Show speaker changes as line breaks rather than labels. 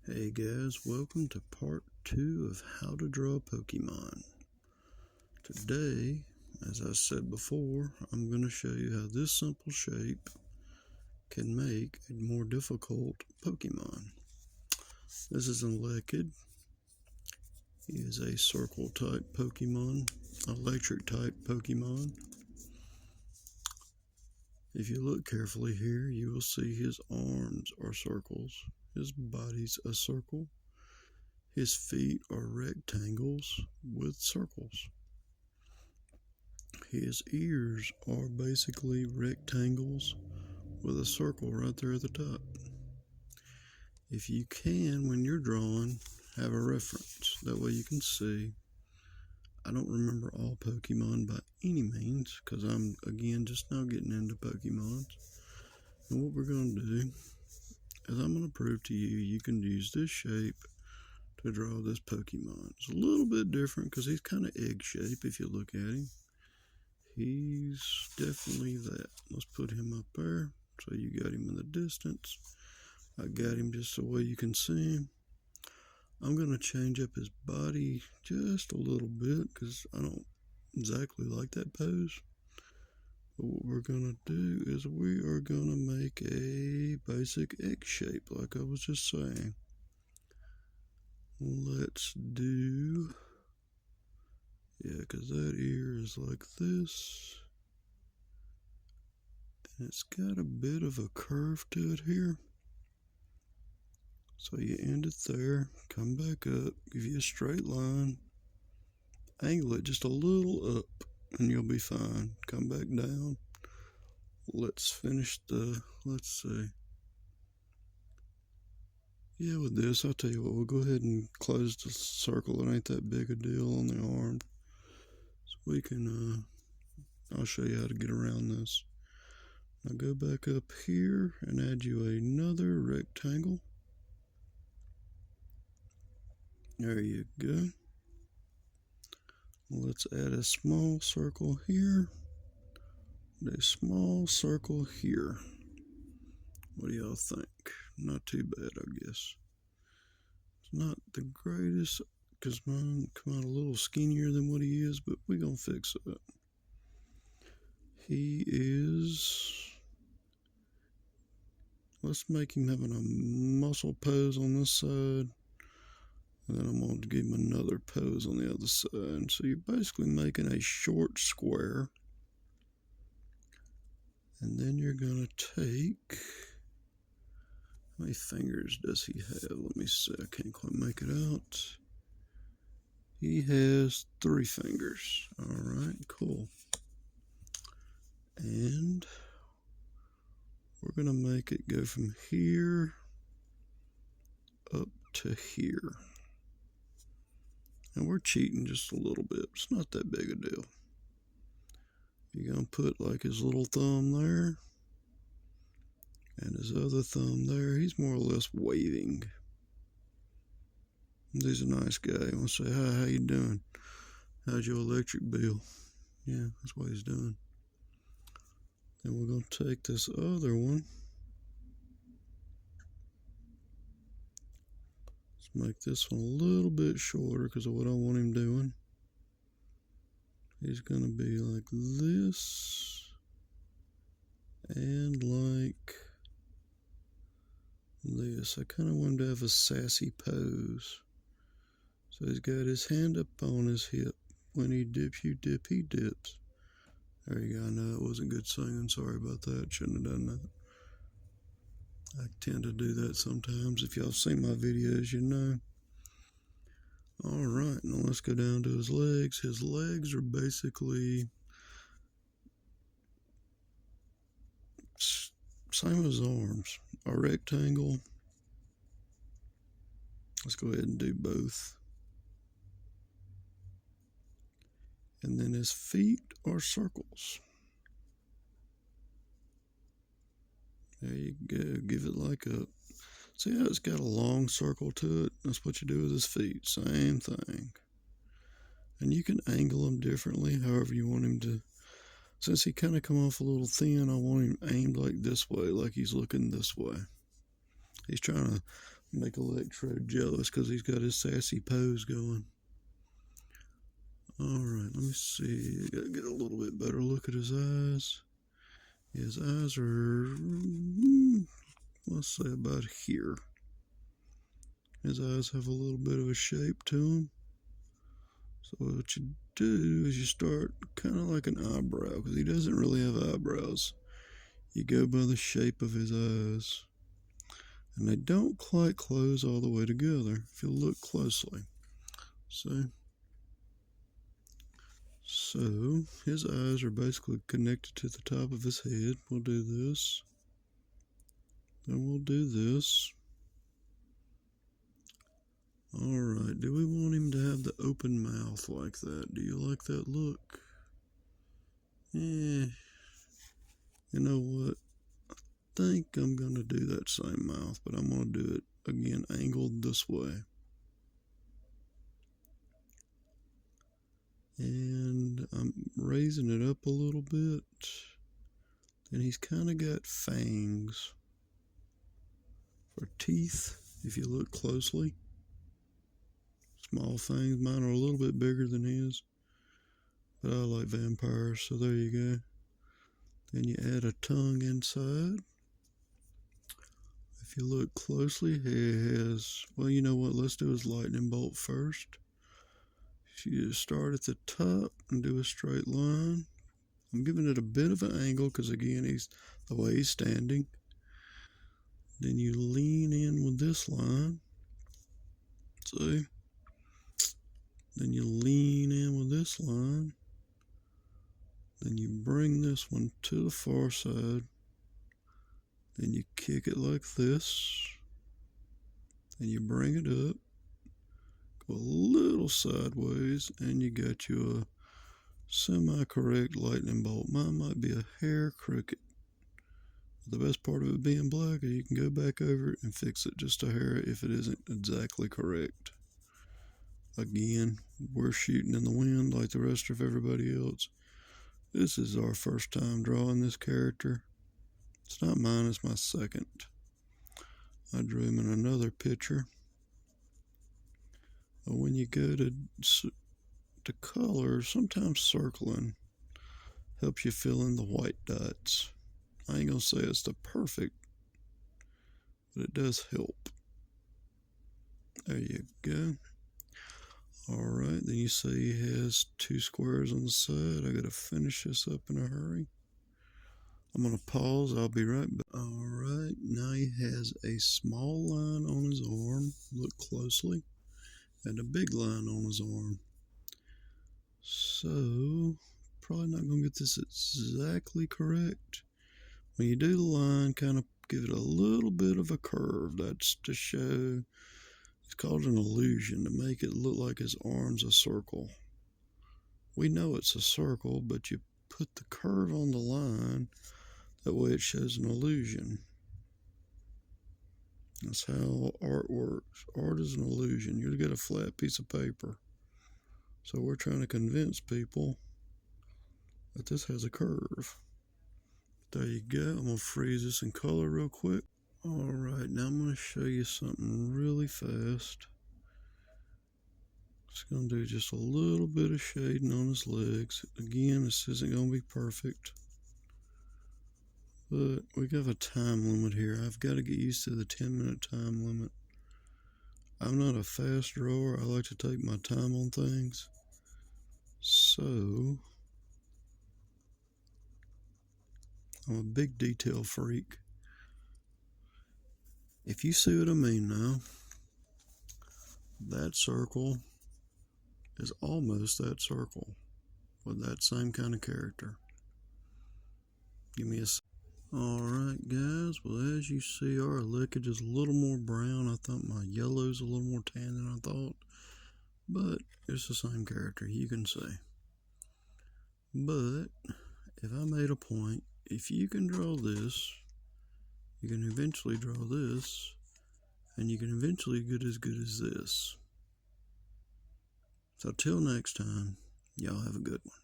Hey guys, welcome to part 2 of how to draw Pokemon. Today, as I said before, I'm going to show you how this simple shape can make a more difficult Pokemon. This is Elekid. He is a circle type Pokemon, electric type Pokemon. If you look carefully here, you will see his arms are circles, his body's a circle. His feet are rectangles with circles. His ears are basically rectangles with a circle right there at the top. If you can, when you're drawing, have a reference. That way you can see. I don't remember all Pokemon by any means because I'm, again, just now getting into Pokemon. And what we're going to do is I'm going to prove to you you can use this shape to draw this Pokemon. It's a little bit different because he's kind of egg shape if you look at him. He's definitely that. Let's put him up there so you got him in the distance. I got him just the way you can see him. I'm going to change up his body just a little bit because I don't exactly like that pose. But what we're going to do is we are going to make a basic egg shape like I was just saying. Let's do, because that ear is like this. And it's got a bit of a curve to it here. So you end it there, come back up, give you a straight line, angle it just a little up, and you'll be fine. Come back down. Let's finish let's see. Yeah, with this, I'll tell you what, we'll go ahead and close the circle. It ain't that big a deal on the arm. So we can, I'll show you how to get around this. Now go back up here and add you another rectangle. There you go. Let's add a small circle here, and a small circle here. What do y'all think? Not too bad, I guess. It's not the greatest, because mine come out a little skinnier than what he is, but we're going to fix it. He is, let's make him having a muscle pose on this side. And then I'm going to give him another pose on the other side. So you're basically making a short square. And then you're going to take, how many fingers does he have? Let me see. I can't quite make it out. He has 3 fingers. All right, cool. And we're going to make it go from here up to here. And we're cheating just a little bit. It's not that big a deal. You're going to put like his little thumb there. And his other thumb there. He's more or less waving. He's a nice guy. He wants to say, hi, how you doing? How's your electric bill? Yeah, that's what he's doing. Then we're going to take this other one. Make this one a little bit shorter because of what I want him doing. He's going to be like this and like this. I kind of want him to have a sassy pose. So he's got his hand up on his hip. When he dips, you dip, he dips. There you go. I know it wasn't good singing. Sorry about that. Shouldn't have done that. I tend to do that sometimes. If y'all seen my videos, you know. All right, now let's go down to his legs. His legs are basically same as arms, a rectangle. Let's go ahead and do both. And then his feet are circles. There you go. Give it like a, see how it's got a long circle to it? That's what you do with his feet. Same thing. And you can angle him differently, however you want him to. Since he kind of come off a little thin, I want him aimed like this way, like he's looking this way. He's trying to Make Electrode jealous because he's got his sassy pose going. Alright, let me see. I gotta get a little bit better look at his eyes. His eyes are, let's say about here. His eyes have a little bit of a shape to them. So what you do is you start kind of like an eyebrow, because he doesn't really have eyebrows. You go by the shape of his eyes. And they don't quite close all the way together if you look closely. See? So his eyes are basically connected to the top of his head. We'll do this. Then we'll do this. Alright, do we want him to have the open mouth like that? Do you like that look? You know what? I think I'm going to do that same mouth, but I'm going to do it again angled this way. And I'm raising it up a little bit. And he's kind of got fangs for teeth, if you look closely. Small fangs. Mine are a little bit bigger than his, but I like vampires, so there you go. Then you add a tongue inside. If you look closely, he has, well, you know what, let's do his lightning bolt first. You just start at the top and do a straight line. I'm giving it a bit of an angle because, again, he's the way he's standing. Then you lean in with this line. See? Then you lean in with this line. Then you bring this one to the far side. Then you kick it like this. Then you bring it up. Go a little sideways, and you got you a semi-correct lightning bolt. Mine might be a hair crooked. The best part of it being black is you can go back over it and fix it just a hair if it isn't exactly correct. Again, we're shooting in the wind like the rest of everybody else. This is our first time drawing this character. It's not mine, it's my second. I drew him in another picture. But when you go to color, sometimes circling helps you fill in the white dots. I ain't gonna say it's the perfect, but it does help. There you go. Alright, then you see he has two squares on the side. I gotta finish this up in a hurry. I'm gonna pause, I'll be right back. Alright, now he has a small line on his arm. Look closely. And a big line on his arm. So, probably not gonna get this exactly correct. When you do the line, kind of give it a little bit of a curve. That's to show, it's called an illusion, to make it look like his arm's a circle. We know it's a circle, but you put the curve on the line, that way it shows an illusion. That's how art works. Art is an illusion. You get a flat piece of paper. So we're trying to convince people that this has a curve. There you go. I'm going to freeze this in color real quick. Alright, now I'm going to show you something really fast. Just going to do just a little bit of shading on his legs. Again, this isn't going to be perfect. But we have a time limit here. I've got to get used to the 10-minute time limit. I'm not a fast drawer. I like to take my time on things. So, I'm a big detail freak. If you see what I mean now, that circle is almost that circle with that same kind of character. Give me a... Alright guys, well as you see our liquid is a little more brown. I thought my yellow's a little more tan than I thought. But it's the same character, you can see. But if I made a point, if you can draw this, you can eventually draw this, and you can eventually get as good as this. So till next time, y'all have a good one.